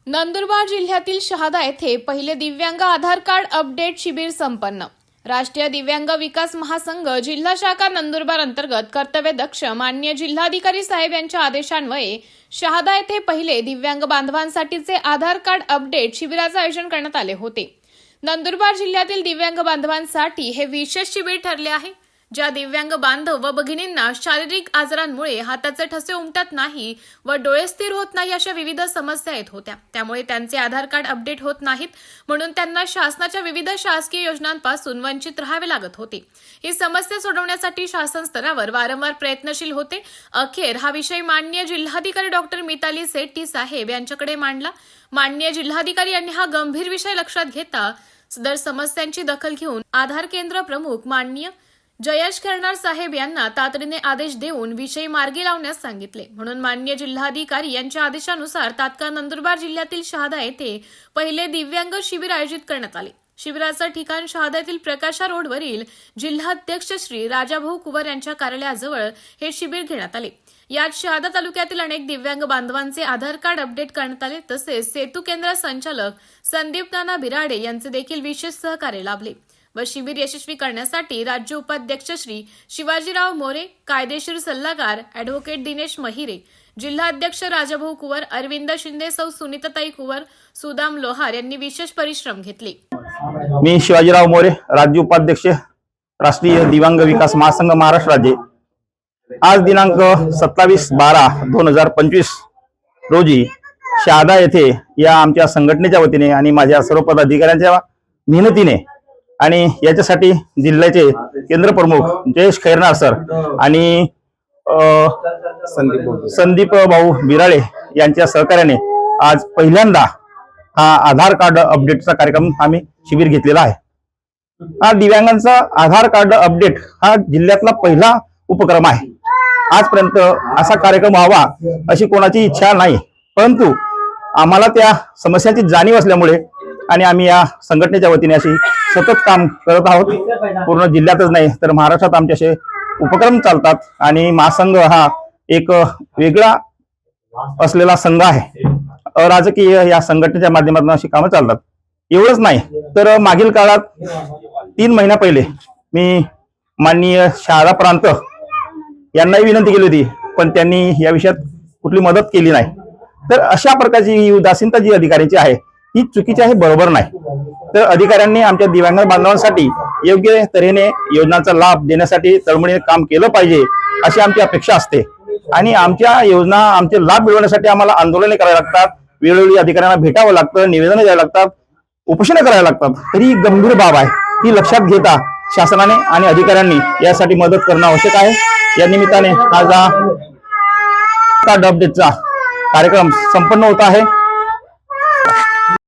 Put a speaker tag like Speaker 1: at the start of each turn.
Speaker 1: नंदुरबार जिल्ह्यातील शहादा येथे पहिले दिव्यांग आधार कार्ड अपडेट शिबिर संपन्न। राष्ट्रीय दिव्यांग विकास महासंघ जिल्हा शाखा नंदुरबार अंतर्गत कर्तव्यदक्ष माननीय जिल्हाधिकारी साहेब यांच्या आदेशान्वये शहादा येथे पहिले दिव्यांग बांधवांसाठीचे आधार कार्ड अपडेट शिबिराचे आयोजन करण्यात आले होते। नंदुरबार जिल्ह्यातील दिव्यांग बांधवांसाठी हे विशेष शिबिर ठरले आहे। ज्या दिव्यांग बांधव व भगिनींना शारीरिक आजारांमुळे हाताचे ठसे उमटत नाही व डोळे स्थिर होत नाही अशा विविध समस्या येत होत्या, त्यामुळे त्यांचे आधार कार्ड अपडेट होत नाहीत, म्हणून त्यांना शासनाच्या विविध शासकीय योजनांपासून वंचित राहावे लागत होते। ही समस्या सोडवण्यासाठी शासन स्तरावर वारंवार प्रयत्नशील होते। अखेर हा विषय माननीय जिल्हाधिकारी डॉक्टर मिताली सेट्टी साहेब यांच्याकडे मांडला। माननीय जिल्हाधिकारी यांनी हा गंभीर विषय लक्षात घेता सदर समस्यांची दखल घेऊन आधार केंद्र प्रमुख माननीय जयेश खैरनार साहेब यांना तातडीने आदेश देऊन विषय मार्गी लावण्यास सांगितले। म्हणून माननीय जिल्हाधिकारी यांच्या आदेशानुसार तात्काळ नंदुरबार जिल्ह्यातील शहादा येथे पहिले दिव्यांग शिबिर आयोजित करण्यात आले। शिबिराचे ठिकाण शहादातील प्रकाशा रोडवरील जिल्हाध्यक्ष श्री राजाभाऊ कुवर यांच्या कार्यालयाजवळ हे शिबिर घेण्यात आले। यात शहादा तालुक्यातील अनेक दिव्यांग बांधवांचे आधार कार्ड अपडेट करण्यात आले। तसेच सेतू केंद्र संचालक संदीप नाना बिराडे यांचे देखील विशेष सहकार्य लाभले व शिबिर यशस्वी करण्यासाठी राज्य उपाध्यक्ष श्री शिवाजीराव मोरे, कायदेशीर सल्लागार ॲडव्होकेट दिनेश महिरे, जिल्हाध्यक्ष राजाभाऊ कुवर, अरविंद शिंदे, सौ सुनीताताई कुवर, सुदाम लोहार यांनी विशेष परिश्रम घेतले।
Speaker 2: मी शिवाजीराव मोरे, राज्य उपाध्यक्ष, राष्ट्रीय दिव्यांग विकास महासंघ महाराष्ट्र राज्य। आज दिनांक 27/12/2025 रोजी शहादा येथे या आमच्या संघटनेच्या वतीने आणि माझ्या सर्व पदाधिकाऱ्यांच्या मेहनतीने आणि याच्यासाठी जिल्ह्याचे केंद्र प्रमुख जयेश खैरनार सर आणि संदीप भाऊ बिराळे यांच्या सहकार्याने आज पहिल्यांदा हा आधार कार्ड अपडेटचा कार्यक्रम आम्ही शिबिर घेतलेला आहे। हा दिव्यांगांचा आधार कार्ड अपडेट हा जिल्ह्यातला पहिला उपक्रम आहे। आजपर्यंत असा कार्यक्रम व्हावा अशी कोणाची इच्छा नाही, परंतु आम्हाला त्या समस्यांची जाणीव असल्यामुळे आणि आम्ही या संघटनेच्या वतीने अशी सतत काम करत आहोत। पूर्ण जिल्ह्यातच नाही तर महाराष्ट्रात आमचे असे उपक्रम चालतात आणि महासंघ हा एक वेगळा असलेला संघ आहे। अराजकीय या संघटनेच्या माध्यमातून अशी कामं चालतात। एवढंच नाही तर मागील काळात 3 महिन्या पहिले मी माननीय शहादा प्रांत यांनाही विनंती केली होती, पण त्यांनी या विषयात कुठली मदत केली नाही। तर अशा प्रकारची ही उदासीनता जी अधिकाऱ्यांची आहे ही चुकीची आहे, बरोबर नाही। तर अधिकाऱ्यांनी आमच्या दिव्यांग बांधवांसाठी योग्य तऱ्हेने योजनांचा लाभ देण्यासाठी तळमळीने काम केलं पाहिजे अशी आमची अपेक्षा असते। आणि आमच्या योजना आमचे लाभ मिळवण्यासाठी आम्हाला आंदोलने करावी लागतात, वेळोवेळी अधिकाऱ्यांना भेटावं लागतं, निवेदनं द्यावी लागतात, उपोषणे करायला लागतात। तरी ही गंभीर बाब आहे, ही लक्षात घेता शासनाने आणि अधिकाऱ्यांनी यासाठी मदत करणं आवश्यक आहे। या निमित्ताने आज हा कार्ड अपडेटचा कार्यक्रम संपन्न होत आहे।